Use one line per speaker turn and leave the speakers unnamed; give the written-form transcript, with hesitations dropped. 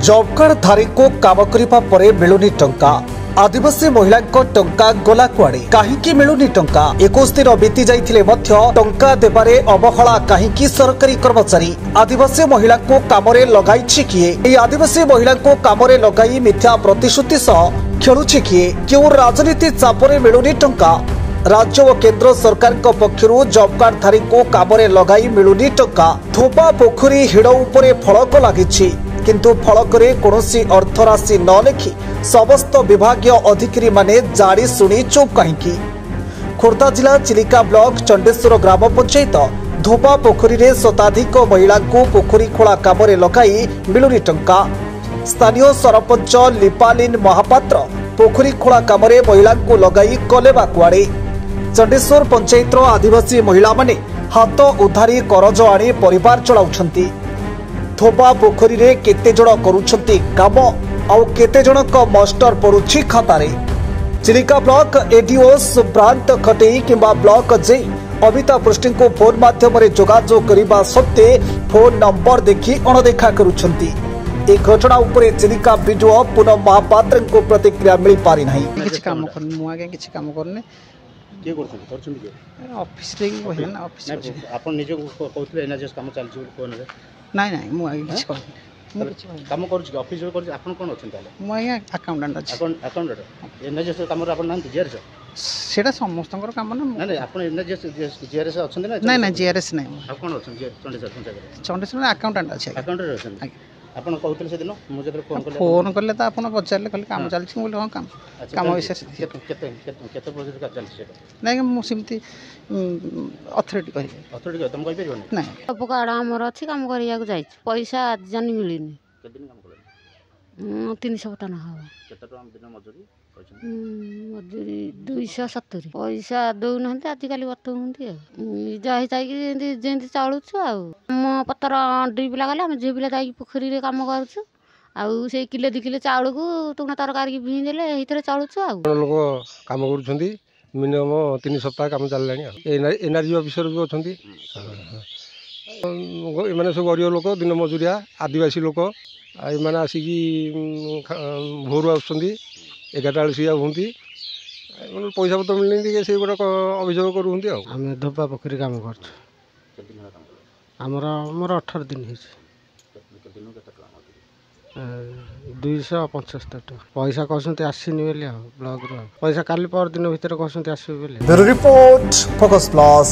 Job card धारी को काम करने पर मिलुनी टंका आदिवासी महिला टंका गला कुआड़े कहीं मिलुनी टंका 21 दिन बीती जाइथिले मध्य टंका देबारे अवहेला कहीं सरकारी कर्मचारी आदिवासी महिला को कामरे लगाई किए आदिवासी महिला को कामरे लगाई मिथ्या प्रतिश्रुति सह खेलुछि किए क्यों राजनीति चापरे मिलुनी टंका राज्य और केंद्र सरकार पक्षर जॉब कार्ड धारी को कामरे लगाई मिलुनी टंका थोपा पोखरी हिड़ उपरे फलक लगी किंतु फलकरे कौनसी अर्थराशि न लिखि समस्त विभागीय अधिकारी माने जाड़ी शुणी चुप कहीं खोर्धा जिला चिलिका ब्लॉक चंडेश्वर ग्राम पंचायत धोपा पोखरी रे शताधिक महिला को पोखरी खोला कामरे लगाई मिलुनी टंका स्थानीय सरपंच लिपालीन महापात्र पोखरी खोला कामरे महिला को लगाई कलेबा कुआड़े चंडेश्वर पंचायत आदिवासी महिला माने हाथ उधारी करज आनी परिवार चलाउछंती थोपा पोखरी रे केते जण करूछंती काम आउ केते जनक मास्टर पड़ुछि खातारे चिलिका ब्लॉक एडीओ सुब्रांत खटेई किंबा ब्लॉक जे अमिता पृष्टि को फोन माध्यम रे जोगाजोग करबा सत्ते फोन नंबर देखि अणदेखा करूछंती ए घटना उपरे चिलिका वीडियो पूनम महापात्र को प्रतिक्रिया मिल पारि नाही
किछ काम करन मु आगे किछ काम करने
के करछन के
ऑफिस रे बहे ना ऑफिस
आपन निज को कहथले एनएचएस काम चलछि फोन रे
नहीं नहीं मु आगे किछ कर मु किछ
काम करू छी ऑफिस रे कर आपन कोन अछन ताले
मु आगे अकाउंटेंट अछि
अकाउंटेंट एनएचएस काम रे आपन नांती जीआरएस
सेटा समस्तकर काम ना
नहीं आपन एनएचएस जीआरएस अछन ना
नहीं नहीं जीआरएस नहीं
आप कोन अछन चंडेश्वर पंचायत
चंडेश्वर अकाउंटेंट अछि
अकाउंटेंट अछन आपन कहथले से दिन मु जदर
फोन करले त आपन पचारले कहले काम चलछि बोले हां काम विशेष
केते प्रोजेक्ट का चलछि सेटा
नहीं मु सिमती अथॉरिटी
अथॉरिटी तुम कहि परिबो
नहीं सब कार्ड हमर अछि काम करिया को जाई पैसा आज जानि मिलिनी
केते दिन काम करले
300 टन हवा
केते टन दिन मजूरी
मजूरी 270 पैसा दउ नहंते आजिकली बतउंती जाहि जाई जेंती चालुछु आ म पत्र ड्रिप लागले हम जे बिला जाई पोखरी रे काम करछु आउ से किले 2 किलो चाउल को तुना तरकारी की भिं देले हितरे चालुछु आ
लोग काम करूछंती मिनिमम 3 सप्ताह काम चललानी एनआरजी ऑफिसर भी अछंती माने सब गरीब लोक दिन मजूरिया आदिवासी लोक माने आसिकी भोर आउछंती 11 टा सिया हुंती पैसा पत्र मिलनी से गोटे अभियोग करूँगी
आम धोपा पोखरी काम कर मोर 18 दिन हो 275 टका पैसा कहते आसनी बोली ब्लॉक पैसा काली पर दिन भर कहते आसो बोली।
Report focus plus.